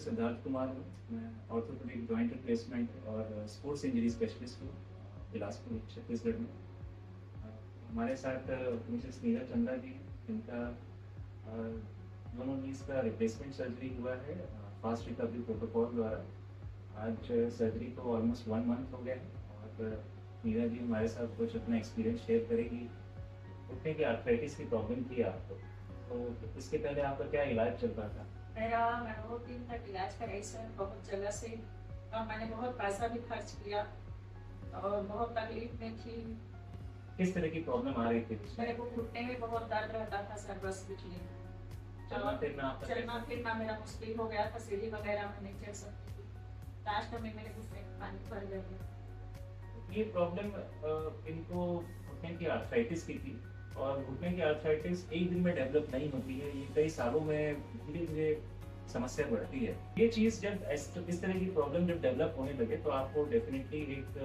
सिद्धार्थ कुमार हूँ। मैं orthopaedic joint replacement और स्पोर्ट्स इंजरी स्पेशलिस्ट हूँ बिलासपुर छत्तीसगढ़ में। हमारे साथ मिसेस नीरज चंदा जी हैं, जिनका दोनों नीज का रिप्लेसमेंट सर्जरी हुआ है फास्ट रिकवरी प्रोटोकॉल द्वारा। आज सर्जरी को ऑलमोस्ट 1 मंथ हो गया है और नीरज जी हमारे साथ कुछ अपना एक्सपीरियंस शेयर करेगी। घुटने की आर्थराइटिस की प्रॉब्लम थी आपको, तो इसके पहले आपका क्या इलाज चल रहा था? मैं बहुत दिन तक इलाज कराई सर, बहुत जगह से, और मैंने बहुत पैसा भी खर्च किया और बहुत तकलीफ में थी। किस तरह की प्रॉब्लम आ रही थी? मेरे को घुटने में बहुत दर्द रहता था सर, बस पिछले चलना फिरना मेरा मुश्किल हो गया था, सीढ़ी वगैरह में नहीं चढ़ सकती थी। लास्ट में मेरे घुटने में पानी भर गया। ये प्रॉब्लम इनको घुटने की आर्थराइटिस की थी और घुटने की आर्थराइटिस एक दिन में डेवलप नहीं होती है, ये कई सालों में धीरे धीरे समस्या बढ़ती है। ये चीज़ जब इस तरह की प्रॉब्लम जब डेवलप होने लगे तो आपको डेफिनेटली एक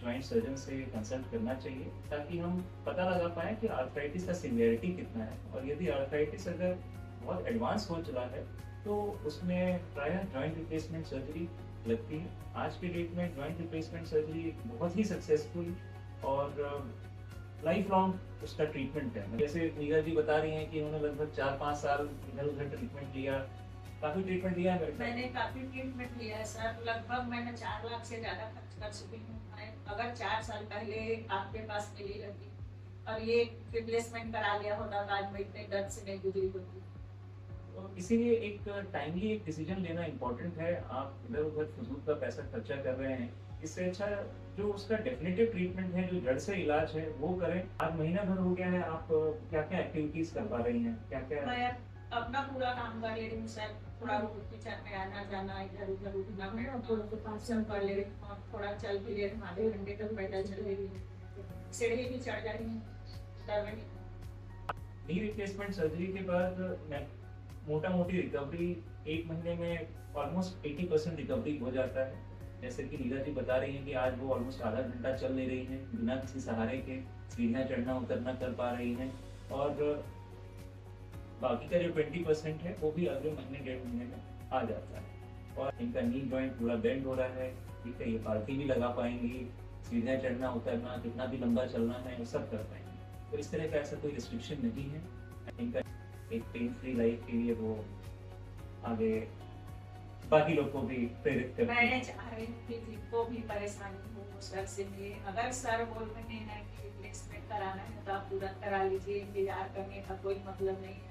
जॉइंट सर्जन से कंसल्ट करना चाहिए, ताकि हम पता लगा पाएँ कि आर्थराइटिस का सीवियरिटी कितना है, और यदि आर्थराइटिस अगर बहुत एडवांस हो चला है तो उसमें प्रायः जॉइंट रिप्लेसमेंट सर्जरी लगती है। आज के डेट में जॉइंट रिप्लेसमेंट सर्जरी बहुत ही सक्सेसफुल और लाइफ लॉन्ग उसका ट्रीटमेंट है। जैसे नीरज जी बता रही हैं कि उन्होंने लगभग 4-5 साल इधर उधर ट्रीटमेंट लिया, काफी ट्रीटमेंट लिया है। मैंने काफी ट्रीटमेंट लिया है सर, लगभग मैंने 4 लाख से ज्यादा खर्च कर चुकी हूँ। अगर 4 साल पहले आपके पास मिली रहती और ये रिप्लेसमेंट करा लिया होता तो आज मैं इतने दर्द से नहीं गुजरी होती। इसीलिए एक टाइमली एक डिसीजन लेना इम्पोर्टेंट है। आप इधर उधर फजूल का पैसा खर्चा कर रहे हैं, इससे अच्छा जो उसका डेफिनेटिव ट्रीटमेंट है, जो जड़ से इलाज है, वो करें। आज महीना भर हो गया है, आप क्या क्या एक्टिविटीज कर पा रही हैं? क्या क्या? मैं अपना पूरा काम कर ले रही हूँ सर, थोड़ा किचन में आना जाना, इधर उधर उठना कर ले रही हूँ, थोड़ा चल भी ले रही हूँ, आधे घंटे तक पैदल चल रही हूँ, सीढ़ी भी चढ़ जा रही हूँ। नी रिप्लेसमेंट सर्जरी के बाद मोटा मोटी रिकवरी 1 महीने में ऑलमोस्ट 80% रिकवरी हो जाता है। जैसे कि नीरज जी बता रही हैं कि आज वो ऑलमोस्ट आधा घंटा चल ले रही हैं, बिना किसी सहारे के सीढ़ियाँ चढ़ना उतरना कर पा रही हैं, और बाकी का जो 20% है वो भी अगले महीने 1.5 महीने में आ जाता है। और इनका नी जॉइंट पूरा बेंड हो रहा है, ठीक है, ये पार्टी भी लगा पाएंगी, सीढ़ियाँ चढ़ना उतरना, कितना भी लंबा चलना है वो सब कर पाएंगे। तो इस तरह का ऐसा कोई रिस्ट्रिक्शन नहीं है। इनका एक पेन फ्री लाइफ के लिए वो आगे बाकी लोग को भी प्रेरित करते हैं। मैं चाह रही हूँ कि जिनको भी परेशानी हो वो सर से मिले। अगर सर बोल रहे हैं कि रिप्लेसमेंट कराना है तो आप तुरंत करा लीजिए, इंतजार करने का कोई मतलब नहीं है।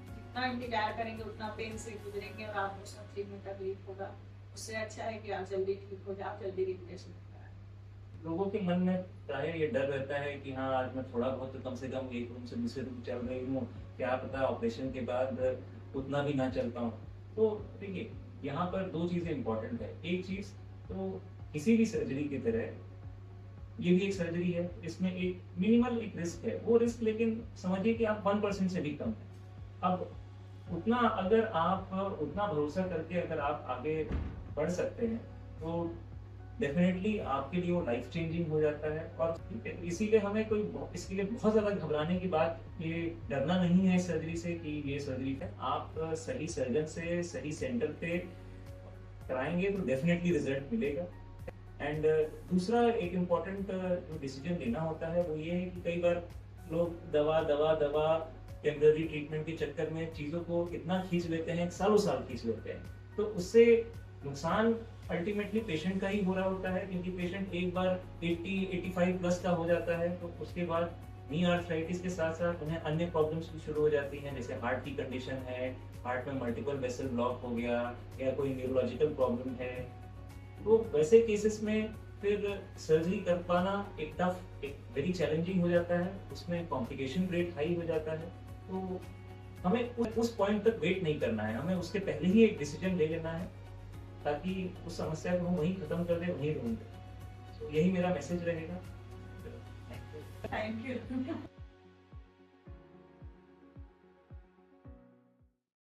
जितना इंतजार करेंगे उतना पेन से गुजरेंगे और आपको सब चीज में तकलीफ होगा। उससे अच्छा है कि आप जल्दी ठीक हो जाओ, जल्दी रिप्लेसमेंट कराएं। लोगों के मन में प्राय ये डर रहता है कि हाँ, आज मैं थोड़ा बहुत तो कम से कम एक रूम से दूसरे रूम चल रही हूँ, क्या पता ऑपरेशन के बाद उतना भी ना चल पाऊँ। तो देखिए, यहाँ पर 2 चीजें इंपॉर्टेंट है। एक चीज तो किसी भी सर्जरी की तरह ये भी एक सर्जरी है, इसमें एक मिनिमल एक रिस्क है, वो रिस्क लेकिन समझिए कि आप 1% से भी कम है। अब उतना अगर आप उतना भरोसा करके अगर आप आगे बढ़ सकते हैं तो डेफिनेटली आपके लिए वो लाइफ चेंजिंग हो जाता है। और इसीलिए हमें कोई इसके लिए बहुत ज्यादा घबराने की बात, ये डरना नहीं है इस सर्जरी से कि ये सर्जरी है। आप सही सर्जन से सही सेंटर पे कराएंगे तो डेफिनेटली रिजल्ट मिलेगा। एंड दूसरा एक इम्पोर्टेंट जो डिसीजन लेना होता है वो ये है कि कई बार लोग दवा दवा दवा टेम्पररी ट्रीटमेंट के चक्कर में चीजों को इतना खींच लेते हैं, सालों साल खींच लेते हैं, तो उससे नुकसान अल्टीमेटली पेशेंट का ही हो रहा होता है। क्योंकि पेशेंट एक बार 80-85 प्लस का हो जाता है तो उसके बाद नी आर्थराइटिस के साथ साथ उन्हें अन्य प्रॉब्लम्स भी शुरू हो जाती हैं, जैसे हार्ट की कंडीशन है, हार्ट में मल्टीपल वेसल ब्लॉक हो गया, या कोई न्यूरोलॉजिकल प्रॉब्लम है। तो वैसे केसेस में फिर सर्जरी कर पाना एक वेरी चैलेंजिंग हो जाता है, उसमें कॉम्प्लिकेशन रेट हाई हो जाता है। तो हमें उस पॉइंट तक वेट नहीं करना है, हमें उसके पहले ही एक डिसीजन ले लेना है, ताकि उस समस्या को हम वहीं खत्म कर दें, वहीं ढूंढ दें। तो यही मेरा मैसेज रहेगा। Thank you.